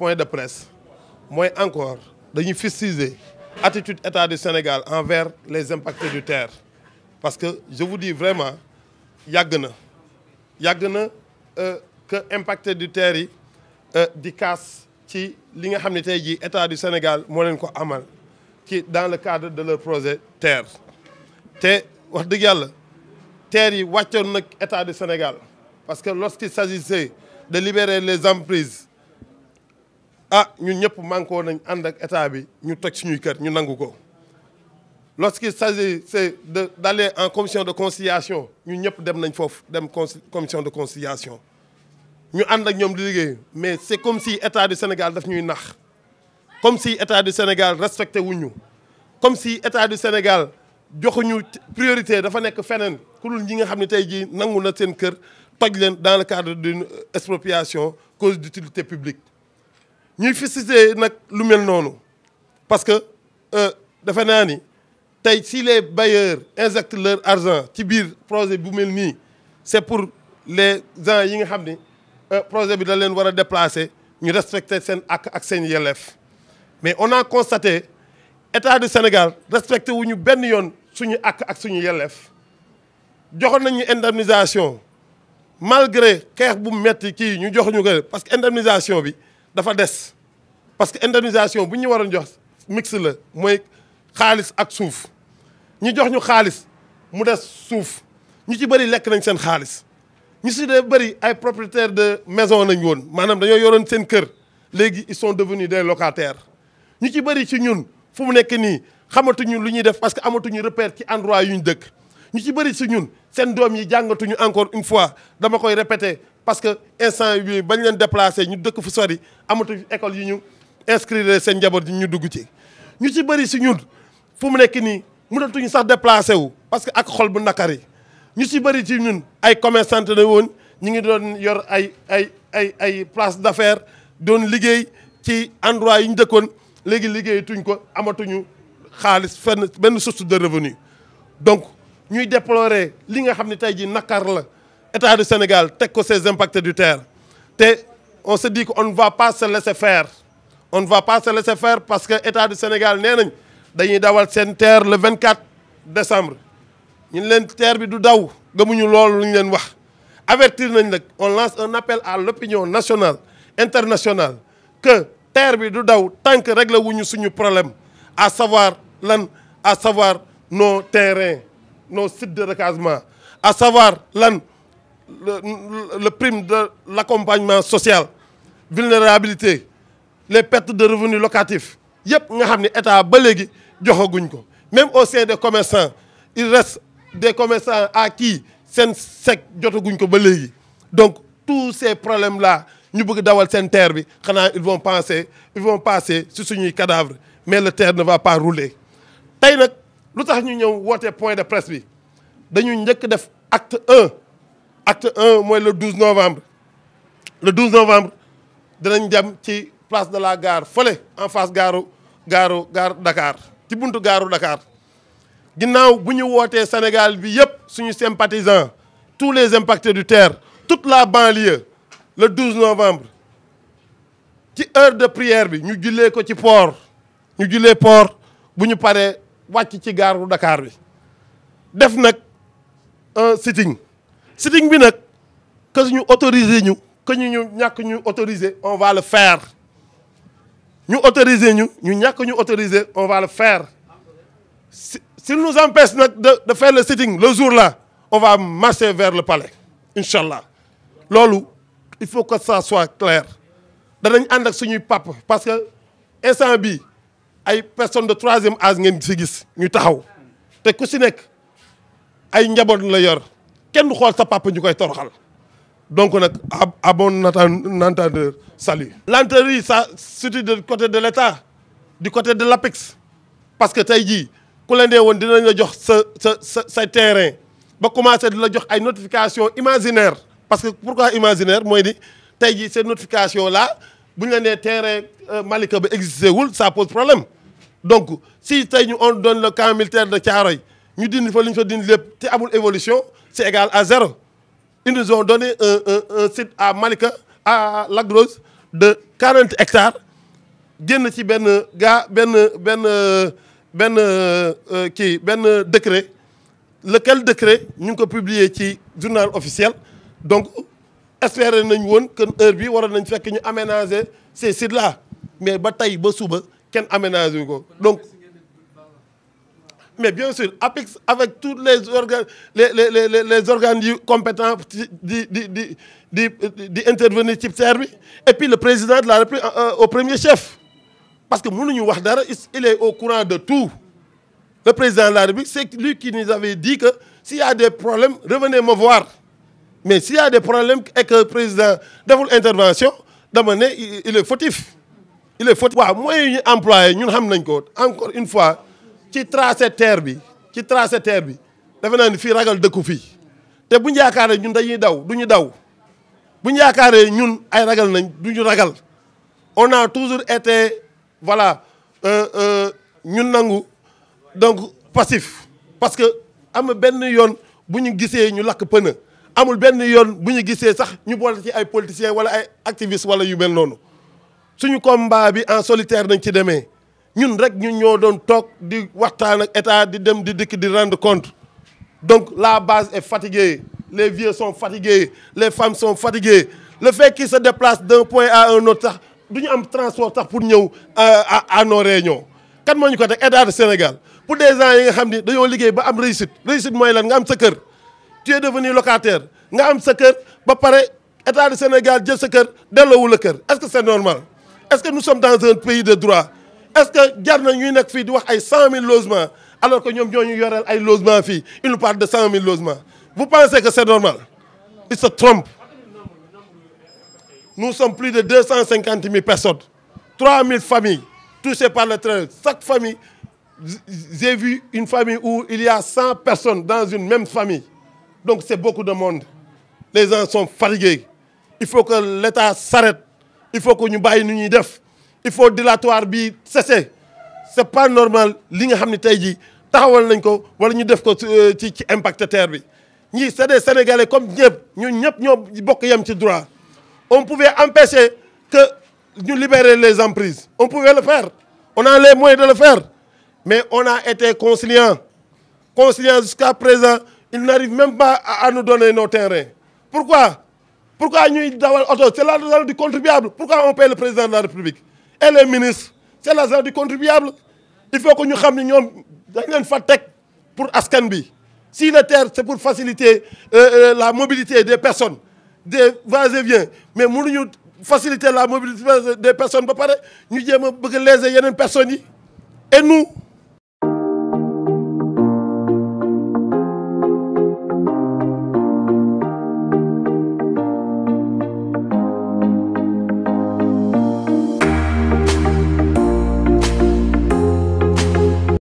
point de presse mooy encore dañuy fustiger attitude état du Sénégal envers les impactés du terre parce que je vous dis vraiment yàgg na que impacté du terre yi di kaas ci li nga xam ne tey jii état du Sénégal moo leen ko amal ci dans le cadre de leur projet terre te wax dëgg yàlla terre yi wàccoon nag état du Sénégal parce que lorsqu'il s'agissait de libérer les emprises ñun ñëpp mànkoo nañ ànd ak état bi ñu toj suñuy kër ñu nangu ko lorsqu'il s'agissait d'aller en commission de conciliation ñun ñëpp dem nañ foofu dem commission de conciliation ñu ànd ak ñoom di liggéey mais c'est comme si état du Sénégal daf ñuy nax comme si état du Sénégal respecté wuñu comme si état du Sénégal joxuñu priorité dafa nekk feneen ku dul ñi nga xam ne tey jii nangu na seen kër toj leen dans le cadre d'une expropriation cause d'utilité publique ñuy fiscaliser nag lu mel noonu parce que defe naa ni tey si les bailleurs injectent leur argent ci biir projet bu mel nii c'est pour les gens yi nga xam ni projet bi da leen war a déplacer ñu respecter seen ak seen yelleef mais on a constaté état du Sénégal respecté wuñu benn yoon suñu ak suñu yelleef joxoon nañu indemnisation malgré xeex bu metti kii ñu joxuñu ko parce que indemnisation bi dafa des parce que indemnisation bu ñu waroon jox mix la mooy xaalis ak suuf ñu jox ñu xaalis mu des suuf ñu ci bëri lekk nañ seen xaalis ñu si dee bëri ay propriétaires de maison nañ woon maanaam dañoo yoroon seen kër léegi ils sont devenus des locataires ñu ci bëri ci ñun fu mu nekk nii xamatuñu lu ñuy def parce que amatuñu repère ci endroit yu ñu dëkk ñu ci bëri ci ñun seen doom yi jàngatuñu encore une fois dama koy répéter parce que instant bi bañ leen déplacé ñu dëkk fu sori amatuñu école yi ñu inscrire seen njaboot yi ñu dugg ci ñu ci bëri ci ñun fu mu nekk nii mënatuñu sax déplacé wu parce que ak xol bu nakari ñu ci bëri ci ñun ay commerçant la woon ñu ngi doon yor ay place d'affaires doon liggéey ci endroit yi ñu dëkkoon léegi liggéeyatuñ ko amatuñu xaalis fenn benn source de revenu donc ñuy déplorer li nga xam ne tey jii nakar la état du Sénégal teg ko ces impactés du terre te on se dit que on ne va pas se laisser faire on ne va pas se laisser faire parce que état du Sénégal nee nañ dañuy dawal seen terre le 24 décembre ñun leen terre bi du daw gëmuñu loolu lu ñu leen wax avertir nañ nag on lance un appel à l'opinion nationale internationale que terre bi du daw tant que réglé wuñu suñu problème à savoir nos terrains nos sites de recasement à savoir le prime de l'accompagnement social vulnérabilité les pertes de revenus locatifs yëpp nga xam ne état ba léegi joxaguñ ko même au sein des commerçants il reste des commerçants à qui seen sec jotaguñ ko ba léegi donc tous ces problèmes là ñu bëgg dawal seen terre bi xanaa ils vont passer sur suñuy cadavre mais le terre ne va pas rouler tey nag lu tax ñu ñëw woote point de presse bi dañu njëkk def acte 1 mooy le 12 novembre dinañ dem ci place de la gare fële en face gare Dakar ci buntu gaaru Dakar ginnaaw bu ñu wootee Sénégal bi yëpp suñu sympathisants tous les impactés du terre toute la banlieue le 12 novembre ci heure de prière bi ñu jullee ko ci port bu ñu paree wàcc ci gaaru Dakar bi def nag un sitting bi nag que ñu autoriser ñu que ñu ñàkk ñu autoriser on va le faire ñu autoriser ñu ñàkk ñu autoriser on va le faire s'il nous empêche nag de faire le sitting le jour-là on va marcher vers le palais inchallah loolu il faut que ça soit clair danañ ànd ak suñuy pap parce que instant bi ay personnes de troisième âge ngeen si gis ñu taxaw te ku si nekk ay njaboot la yor kenn du xool sa papa ñu koy toroxal donc nag à bon entendeur salut. lenteur yi ça surtout du côté de l'État du côté de l'APEX parce que tey jii ku la nee woon dinañ la jox sa terrain ba commencé di la jox ay notification imaginaire parce que pourquoi imaginaire mooy ni tey jii ces notifications là bu ñu la nee terrain Malika ba existé wul ça pose problème donc si tey ñu on donne le camp militaire de Thiaroye ñu dindi fa li ñu fa dindi lépp te amul évolution c'est égal à 0 ils nous ont donné un site à Malika à Lac Rose de 40 hectares génn ci benn décret lequel décret ñu ngi ko publier ci journal officiel donc espérer nañ woon que heure bi waroon nañ fekk ñu aménager ces sites là mais ba tey ba suba kenn aménager ko donc mais bien sûr avec tous les organes les organes yu compétents di intervenir ci terre bi et puis le président de la République au premier chef parce que mënuñu wax dara il est au courant de tout. Le président de la République, c'est lui qui nous avait dit que s'il y a des problèmes, revenez me voir. Mais s'il y a des problèmes et que le président deful intervention, dama ne il est fautif. Il est fautif. waaw moyens yi ñu employé ñun xam nañ ko encore une fois ci tracé terre bi defe naa ni fii ragal dëkku fii te bu ñu yaakaaree ñun dañuy daw du ñu daw bu ñu yaakaaree ñun ay ragal nañ du ñu ragal on a toujours été voilà ñun nangu. Donc passif parce que amul benn yoon bu ñu gisee ñu lakk pënë amul benn yoon bu ñu gisee sax ñu boole ci ay politiciens wala ay activistes wala yu mel noonu suñu combat bi en solitaire nañ ci demee ñun rek ñun ñoo doon toog di waxtaan ak état di dem di dikk di rendre compte donc la base est fatiguée les vieux sont fatigués les femmes sont fatiguées le fait qu'ils se déplacent d'un point à un autre sax du ñu am transport sax pour ñëw à nos réunions kan moo ñu ko teg état du Sénégal. Pour des gens yi nga xam ni dañoo liggéey ba am réussite mooy lan nga am sa kër tu es devenu locataire nga am sa kër ba pare état du Sénégal jël sa kër delloowu la kër est-ce que c'est normal est-ce que nous sommes dans un pays de droit est-ce que jar na ñuy nekk fii di wax ay 100 000 logements alors que ñoom ñoo ñu yoreel ay logements fii ils nous parlent de 100 000 logements vous pensez que c'est normal ils se trompent nous sommes plus de 250 000 personnes 3 000 familles touchées par le train chaque famille. J'ai vu une famille où il y a 100 personnes dans une même famille. Donc c'est beaucoup de monde. Les gens sont fatigués. Il faut que l'État s'arrête. Il faut que nous bàyyi nu ñuy def. Il faut dilatoire bi cesser. C'est pas normal li nga xam ne tey jii taxawal nañ ko wala ñu def ko ci impact terre bi. ñii c'est des Sénégalais comme ñëpp ñun ñëpp ñoo bokk yem ci droit. On pouvait empêcher que ñu libérer les emprises. On pouvait le faire. On a les moyens de le faire. Mais on a été conciliant jusqu'à présent ils n'arrivent même pas à nous donner nos terrains. Pourquoi ñuy dawal oto c'est l'argent du contribuable pourquoi on paie le président de la République et les ministres c'est l'argent du contribuable il faut que ñu xam ne ñoom dañ leen fa teg pour askan bi si le terre c'est pour faciliter la mobilité des personnes des va-et-vient mais mënuñu faciliter la mobilité des personnes ba pare ñu jéem a bëgg léser yeneen personnes yi et nous